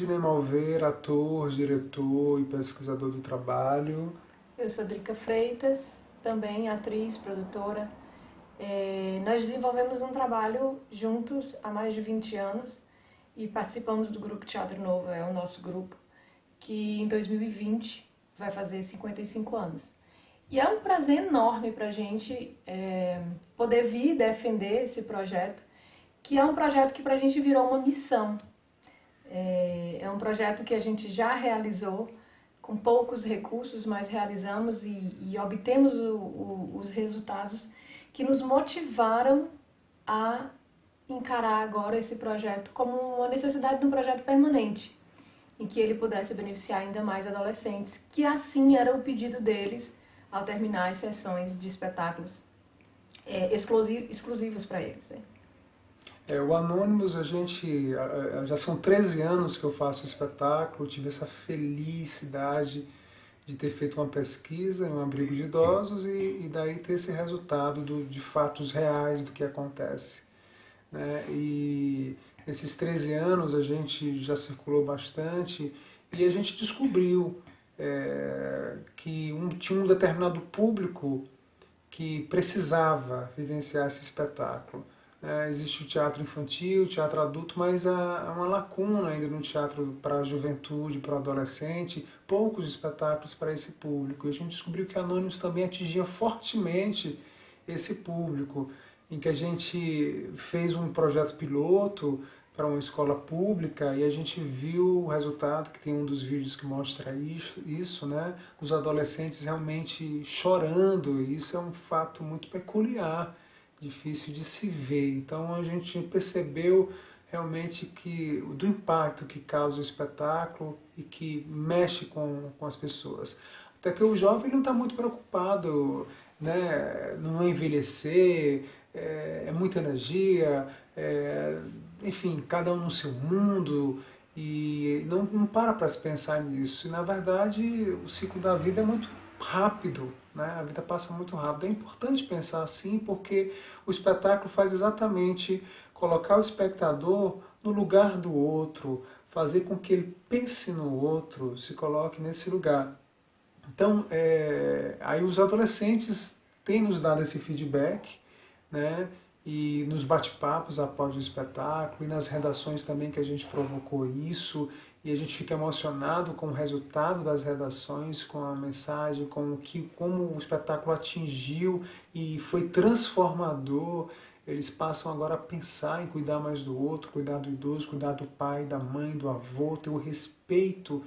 Sidney Malveira, ator, diretor e pesquisador do trabalho. Eu sou Drica Freitas, também atriz, produtora. Nós desenvolvemos um trabalho juntos há mais de 20 anos e participamos do Grupo Teatro Novo, é o nosso grupo, que em 2020 vai fazer 55 anos. E é um prazer enorme para a gente poder vir defender esse projeto, que é um projeto que para a gente virou uma missão. É um projeto que a gente já realizou com poucos recursos, mas realizamos e obtemos os resultados que nos motivaram a encarar agora esse projeto como uma necessidade de um projeto permanente, em que ele pudesse beneficiar ainda mais adolescentes, que assim era o pedido deles ao terminar as sessões de espetáculos exclusivos para eles. O Anônimos, já são 13 anos que eu faço espetáculo, tive essa felicidade de ter feito uma pesquisa em um abrigo de idosos e daí ter esse resultado de fatos reais do que acontece. Né? E nesses 13 anos a gente já circulou bastante e a gente descobriu que tinha um determinado público que precisava vivenciar esse espetáculo. Existe o teatro infantil, o teatro adulto, mas há uma lacuna ainda no teatro para a juventude, para o adolescente, poucos espetáculos para esse público. E a gente descobriu que Anônimos também atingia fortemente esse público, em que a gente fez um projeto piloto para uma escola pública e a gente viu o resultado, que tem um dos vídeos que mostra isso, né? Os adolescentes realmente chorando, e isso é um fato muito peculiar, difícil de se ver. Então a gente percebeu realmente do impacto que causa o espetáculo e que mexe com as pessoas. Até que o jovem não está muito preocupado, né? Não é envelhecer, é muita energia, enfim, cada um no seu mundo, e não para se pensar nisso. E, na verdade, o ciclo da vida é muito rápido, né? A vida passa muito rápido. É importante pensar assim porque o espetáculo faz exatamente colocar o espectador no lugar do outro, fazer com que ele pense no outro, se coloque nesse lugar. Então, aí os adolescentes têm nos dado esse feedback, né? E nos bate-papos após o espetáculo e nas redações também que a gente provocou isso, e a gente fica emocionado com o resultado das redações, com a mensagem, como o espetáculo atingiu e foi transformador. Eles passam agora a pensar em cuidar mais do outro, cuidar do idoso, cuidar do pai, da mãe, do avô, ter o respeito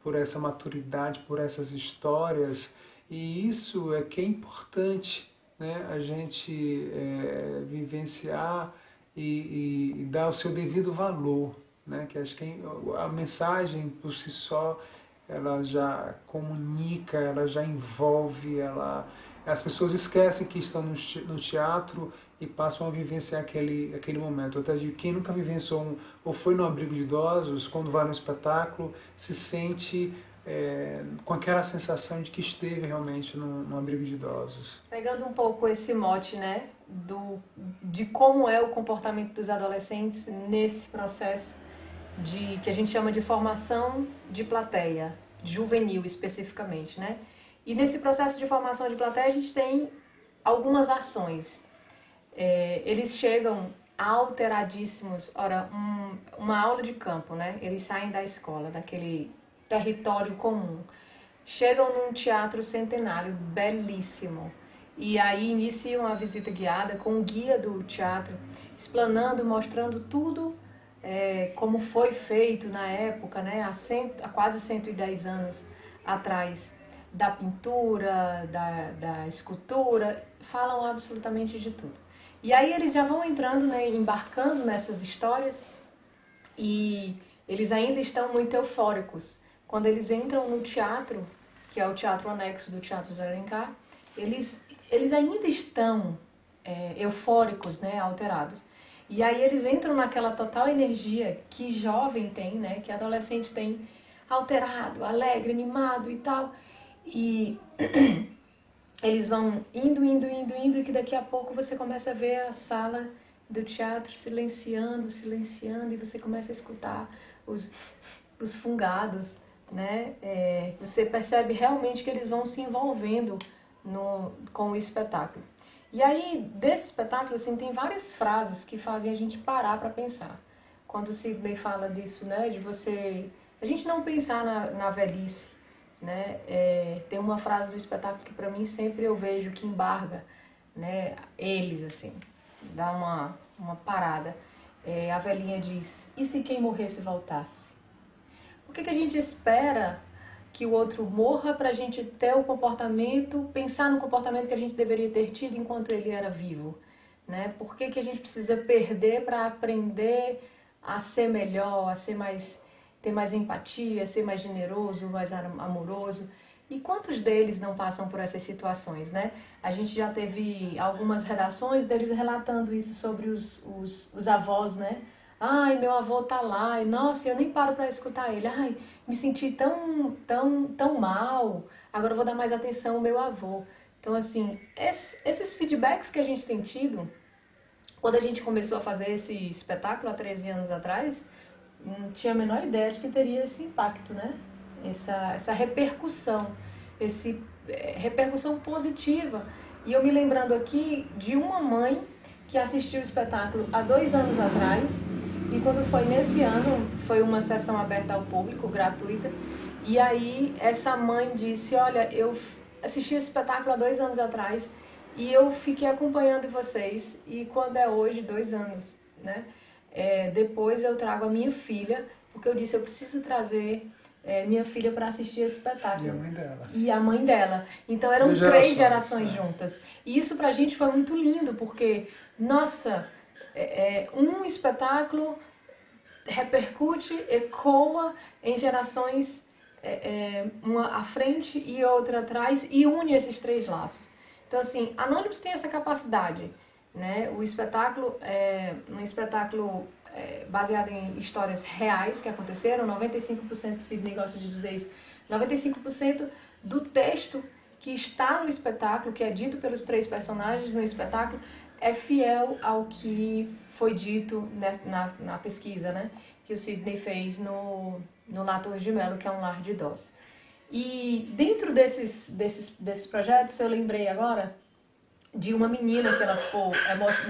por essa maturidade, por essas histórias, e isso é que é importante, né? A gente vivenciar e dar o seu devido valor, né? Que acho que a mensagem por si só ela já comunica, ela já envolve, as pessoas esquecem que estão no teatro e passam a vivenciar aquele momento. Até de quem nunca vivenciou ou foi no abrigo de idosos, quando vai no espetáculo, se sente com aquela sensação de que esteve realmente num abrigo de idosos. Pegando um pouco esse mote, né, de como é o comportamento dos adolescentes nesse processo que a gente chama de formação de plateia, juvenil especificamente, né? E nesse processo de formação de plateia a gente tem algumas ações. Eles chegam alteradíssimos. Ora, uma aula de campo, né? Eles saem da escola, daquele território comum, chegam num teatro centenário belíssimo e aí iniciam a visita guiada com o guia do teatro explanando, mostrando tudo como foi feito na época, né, há quase 110 anos atrás, da pintura, da escultura, falam absolutamente de tudo. E aí eles já vão entrando, né, embarcando nessas histórias e eles ainda estão muito eufóricos. Quando eles entram no teatro, que é o teatro anexo do Teatro de Alencar, eles ainda estão eufóricos, né, alterados. E aí eles entram naquela total energia que jovem tem, né, que adolescente tem, alterado, alegre, animado e tal. E eles vão indo, e que daqui a pouco você começa a ver a sala do teatro silenciando, e você começa a escutar os os fungados, né? Você percebe realmente que eles vão se envolvendo com o espetáculo. E aí, desse espetáculo, assim, tem várias frases que fazem a gente parar para pensar. Quando o Sidney fala disso, né, de a gente não pensar na velhice, né? Tem uma frase do espetáculo que para mim sempre eu vejo que embarga, né, eles, assim, dá uma parada. A velhinha diz: e se quem morresse voltasse? Por que a gente espera que o outro morra para a gente ter o comportamento, pensar no comportamento que a gente deveria ter tido enquanto ele era vivo, né? Por que a gente precisa perder para aprender a ser melhor, ter mais empatia, ser mais generoso, mais amoroso? E quantos deles não passam por essas situações, né? A gente já teve algumas redações deles relatando isso sobre os avós, né? Ai, meu avô tá lá, e nossa, eu nem paro para escutar ele. Ai, me senti tão mal, agora eu vou dar mais atenção ao meu avô. Então, assim, esses feedbacks que a gente tem tido, quando a gente começou a fazer esse espetáculo há 13 anos atrás, não tinha a menor ideia de que teria esse impacto, né? Essa repercussão, repercussão positiva. E eu me lembrando aqui de uma mãe que assistiu o espetáculo há 2 anos atrás, e quando foi nesse ano, foi uma sessão aberta ao público, gratuita, e aí essa mãe disse: olha, eu assisti esse espetáculo há 2 anos atrás e eu fiquei acompanhando vocês, e quando é hoje, 2 anos, né, depois eu trago a minha filha, porque eu disse: eu preciso trazer minha filha para assistir esse espetáculo. E a mãe dela. E a mãe dela. Então eram 3 gerações juntas. E isso pra gente foi muito lindo, porque, nossa, um espetáculo repercute, ecoa em gerações, uma à frente e outra atrás, e une esses 3 laços. Então, assim, Anônimos tem essa capacidade, né? O espetáculo é um espetáculo baseado em histórias reais que aconteceram. 95%, Sidney gosta de dizer isso, 95% do texto que está no espetáculo, que é dito pelos 3 personagens no espetáculo, é fiel ao que foi dito na pesquisa, né, que o Sidney fez no Lar Torres de Melo, que é um lar de idosos. E dentro desses projetos, eu lembrei agora de uma menina que ela ficou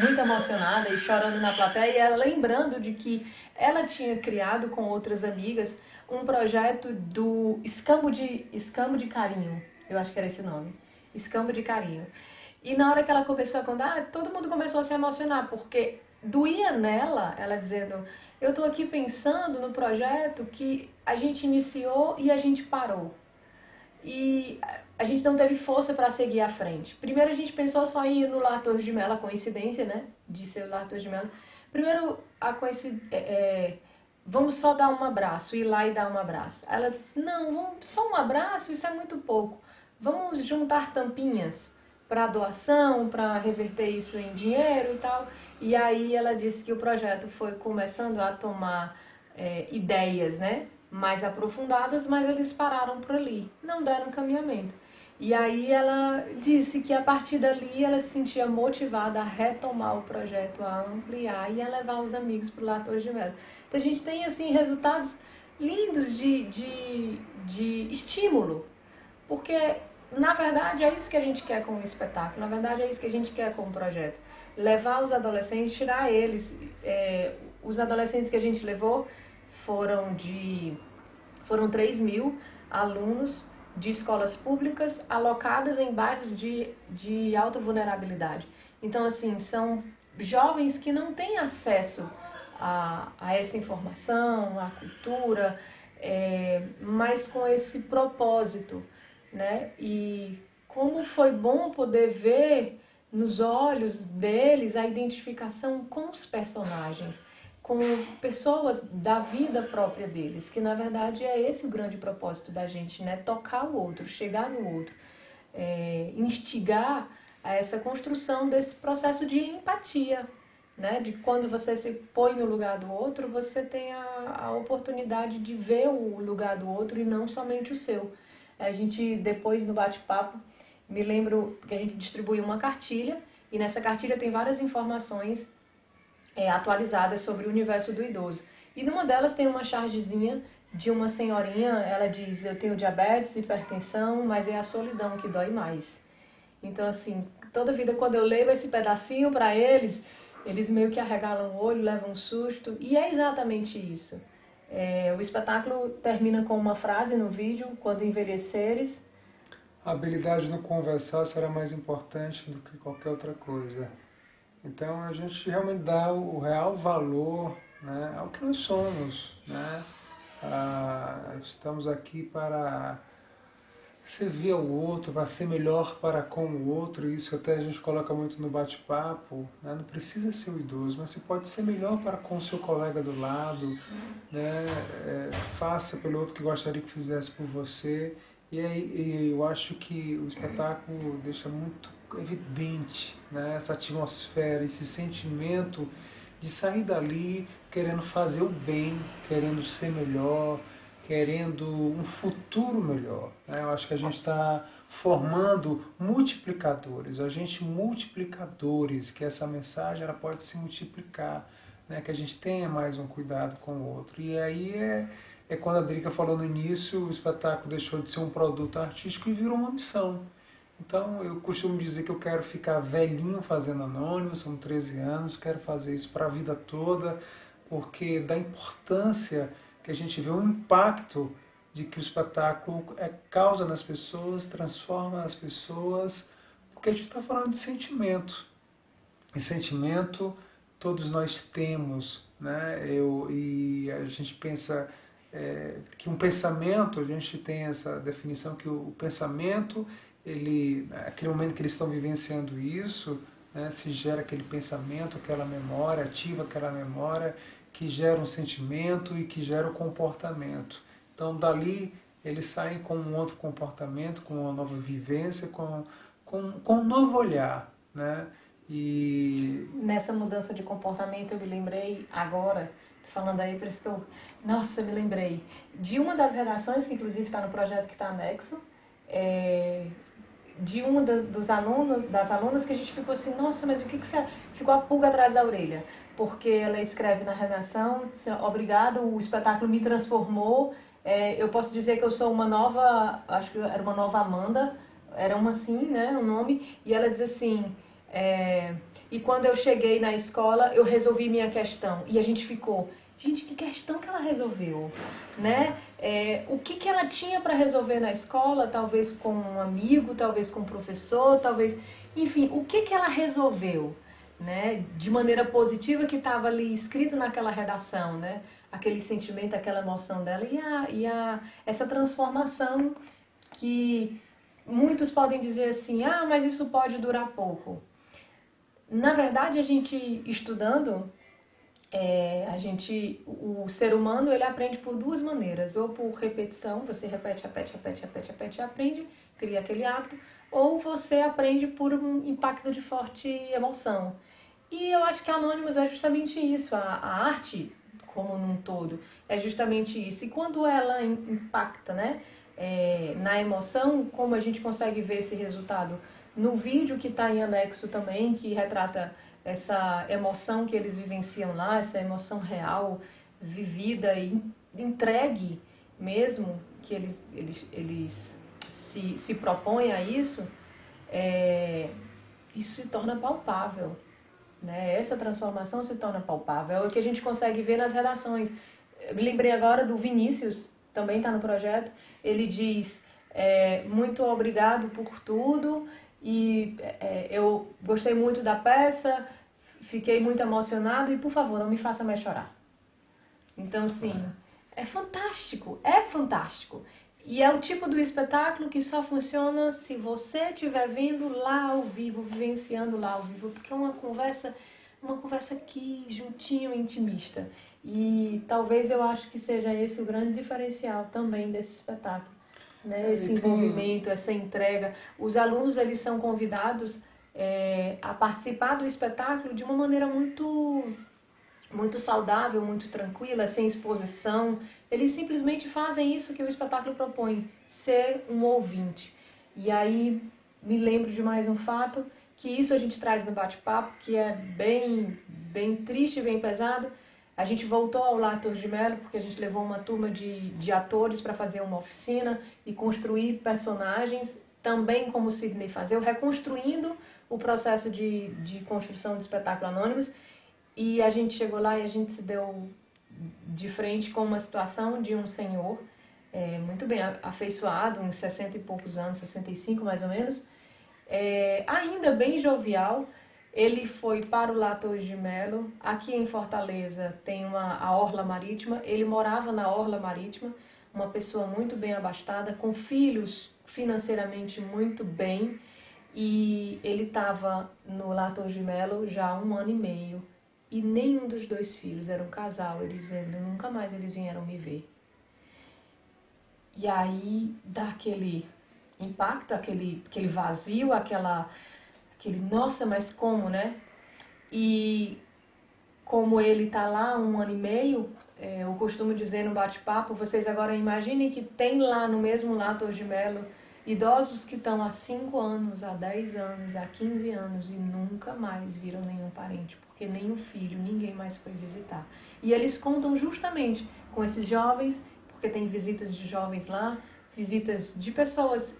muito emocionada e chorando na plateia, e ela lembrando de que ela tinha criado com outras amigas um projeto do Escambo de Carinho, eu acho que era esse nome, Escambo de Carinho. E na hora que ela começou a contar, todo mundo começou a se emocionar, porque doía nela, ela dizendo: eu tô aqui pensando no projeto que a gente iniciou e a gente parou. E a gente não teve força para seguir à frente. Primeiro a gente pensou só em ir no Lar Torres de Melo, a coincidência, né, de ser o Lar Torres de Melo. Primeiro, vamos só dar um abraço, ir lá e dar um abraço. Ela disse: não, só um abraço, isso é muito pouco. Vamos juntar tampinhas para doação, para reverter isso em dinheiro e tal. E aí ela disse que o projeto foi começando a tomar ideias, né, mais aprofundadas, mas eles pararam por ali, não deram caminhamento. E aí ela disse que a partir dali ela se sentia motivada a retomar o projeto, a ampliar e a levar os amigos para o Lar Torres de Melo. Então a gente tem assim resultados lindos de estímulo, porque na verdade é isso que a gente quer com o espetáculo, na verdade é isso que a gente quer com o projeto. Levar os adolescentes, tirar eles. Os adolescentes que a gente levou foram 3.000 alunos de escolas públicas alocadas em bairros de alta vulnerabilidade. Então, assim, são jovens que não têm acesso a essa informação, à cultura, mas com esse propósito, né? E como foi bom poder ver nos olhos deles a identificação com os personagens, com pessoas da vida própria deles, que na verdade é esse o grande propósito da gente, né? Tocar o outro, chegar no outro, instigar a essa construção desse processo de empatia, né? De quando você se põe no lugar do outro, você tem a oportunidade de ver o lugar do outro e não somente o seu. A gente, depois no bate-papo, me lembro que a gente distribuiu uma cartilha, e nessa cartilha tem várias informações atualizadas sobre o universo do idoso. E numa delas tem uma chargezinha de uma senhorinha, ela diz, eu tenho diabetes, hipertensão, mas é a solidão que dói mais. Então, assim, toda vida quando eu levo esse pedacinho para eles, eles meio que arregalam o olho, levam um susto, e é exatamente isso. O espetáculo termina com uma frase no vídeo, quando envelheceres. A habilidade de não conversar será mais importante do que qualquer outra coisa. Então a gente realmente dá o real valor, né, ao que nós somos, né? Estamos aqui para servir ao outro, para ser melhor para com o outro, e isso até a gente coloca muito no bate-papo, né? Não precisa ser o idoso, mas você pode ser melhor para com o seu colega do lado, né? Faça pelo outro que gostaria que fizesse por você, e aí eu acho que o espetáculo deixa muito evidente, né? Essa atmosfera, esse sentimento de sair dali querendo fazer o bem, querendo ser melhor, querendo um futuro melhor, né? Eu acho que a gente está formando multiplicadores, agentes multiplicadores, que essa mensagem ela pode se multiplicar, né? Que a gente tenha mais um cuidado com o outro. E aí é quando a Drica falou no início, o espetáculo deixou de ser um produto artístico e virou uma missão. Então eu costumo dizer que eu quero ficar velhinho fazendo Anônimos, são 13 anos, quero fazer isso para a vida toda, porque da importância que a gente vê o impacto de que o espetáculo causa nas pessoas, transforma as pessoas, porque a gente está falando de sentimento. E sentimento todos nós temos, né? E a gente pensa que um pensamento, a gente tem essa definição que o pensamento, ele, aquele momento que eles estão vivenciando isso, né, se gera aquele pensamento, aquela memória, ativa aquela memória, que gera um sentimento e que gera o comportamento. Então, dali, eles saem com um outro comportamento, com uma nova vivência, com um novo olhar, né? E Nessa mudança de comportamento, eu me lembrei agora, falando aí, por isso que eu... Nossa, me lembrei de uma das redações, que inclusive está no projeto que está anexo, de uma dos alunos, das alunas que a gente ficou assim, nossa, mas o que você... Ficou a pulga atrás da orelha, porque ela escreve na redação, obrigado, o espetáculo me transformou, eu posso dizer que eu sou uma nova, acho que era uma nova Amanda, era uma assim, né, o nome, e ela diz assim, e quando eu cheguei na escola, eu resolvi minha questão, e a gente ficou, gente, que questão que ela resolveu, né? O que ela tinha para resolver na escola, talvez com um amigo, talvez com um professor, talvez... Enfim, o que ela resolveu, né? De maneira positiva que estava ali escrito naquela redação, né? Aquele sentimento, aquela emoção dela essa transformação que muitos podem dizer assim, ah, mas isso pode durar pouco. Na verdade, a gente estudando... o ser humano ele aprende por duas maneiras, ou por repetição, você repete e aprende, cria aquele hábito, ou você aprende por um impacto de forte emoção. E eu acho que Anônimos é justamente isso, a arte como num todo é justamente isso. E quando ela impacta, né, na emoção, como a gente consegue ver esse resultado no vídeo que está em anexo também, que retrata essa emoção que eles vivenciam lá, essa emoção real, vivida e entregue mesmo, que eles se propõem a isso, isso se torna palpável, né? Essa transformação se torna palpável, é o que a gente consegue ver nas redações. Eu me lembrei agora do Vinícius, também está no projeto, ele diz, muito obrigado por tudo, e eu gostei muito da peça, fiquei muito emocionado e, por favor, não me faça mais chorar. Então, assim, é fantástico, é fantástico. E é o tipo do espetáculo que só funciona se você estiver vendo lá ao vivo, vivenciando lá ao vivo, porque é uma conversa aqui, juntinho, intimista. E talvez eu acho que seja esse o grande diferencial também desse espetáculo. Né? Esse envolvimento, essa entrega. Os alunos eles são convidados a participar do espetáculo de uma maneira muito saudável, muito tranquila, sem exposição. Eles simplesmente fazem isso que o espetáculo propõe, ser um ouvinte. E aí me lembro de mais um fato, que isso a gente traz no bate-papo, que é bem triste, bem pesado. A gente voltou ao Lar Torres de Melo porque a gente levou uma turma de atores para fazer uma oficina e construir personagens, também como o Sidney fazia, reconstruindo o processo de construção de espetáculo Anônimos. E a gente chegou lá e a gente se deu de frente com uma situação de um senhor, muito bem afeiçoado, uns 60 e poucos anos, 65 mais ou menos, ainda bem jovial. Ele foi para o Lar Torres de Melo. Aqui em Fortaleza tem a Orla Marítima. Ele morava na Orla Marítima, uma pessoa muito bem abastada, com filhos financeiramente muito bem. E ele estava no Lar Torres de Melo já há 1 ano e meio. E nenhum dos 2 filhos era um casal. Eles nunca mais eles vieram me ver. E aí dá aquele impacto, aquele vazio, aquele, nossa, mas como, né? E como ele tá lá 1 ano e meio, eu costumo dizer no bate-papo, vocês agora imaginem que tem lá no mesmo Lar Torres de Melo idosos que estão há 5 anos, há 10 anos, há 15 anos e nunca mais viram nenhum parente, porque nenhum filho, ninguém mais foi visitar. E eles contam justamente com esses jovens, porque tem visitas de jovens lá, visitas de pessoas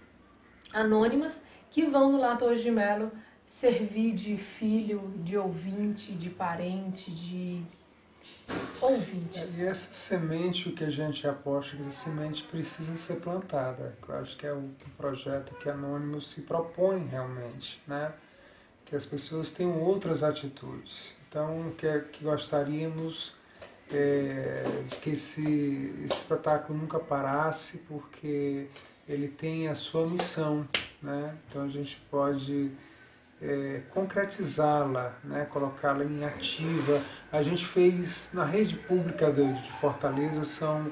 anônimas que vão no Lar Torres de Melo servir de filho, de ouvinte, de parente, de ouvintes. E essa semente, o que a gente aposta, que essa semente precisa ser plantada. Eu acho que é o que o projeto que Anônimos se propõe realmente, né? Que as pessoas tenham outras atitudes. Então, que gostaríamos que esse espetáculo nunca parasse, porque ele tem a sua missão, né? Então a gente pode concretizá-la, né? Colocá-la em ativa. A gente fez na rede pública de Fortaleza, são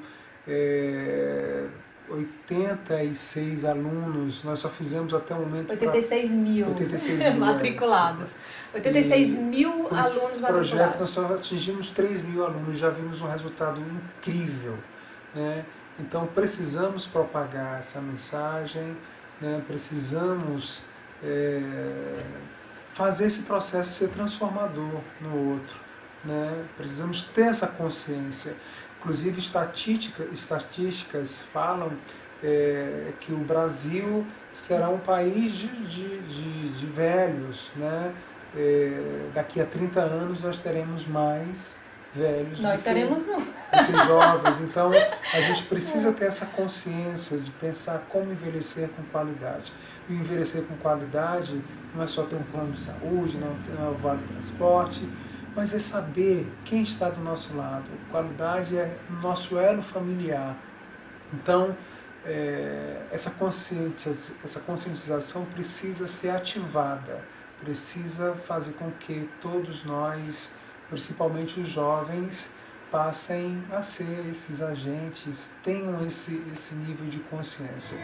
86 alunos, nós só fizemos até o momento... 86 mil, 86 mil matriculados. 86 mil alunos matriculados. Projetos nós só atingimos 3 mil alunos, já vimos um resultado incrível, né? Então precisamos propagar essa mensagem, né? Precisamos fazer esse processo ser transformador no outro, né? Precisamos ter essa consciência. Inclusive estatísticas falam que o Brasil será um país de velhos, né? Daqui a 30 anos nós teremos mais velhos do que jovens. Então a gente precisa ter essa consciência de pensar como envelhecer com qualidade. E envelhecer com qualidade não é só ter um plano de saúde, não é o vale transporte, mas é saber quem está do nosso lado. Qualidade é o nosso elo familiar. Então, essa conscientização precisa ser ativada, precisa fazer com que todos nós, principalmente os jovens, passem a ser esses agentes, tenham esse nível de consciência.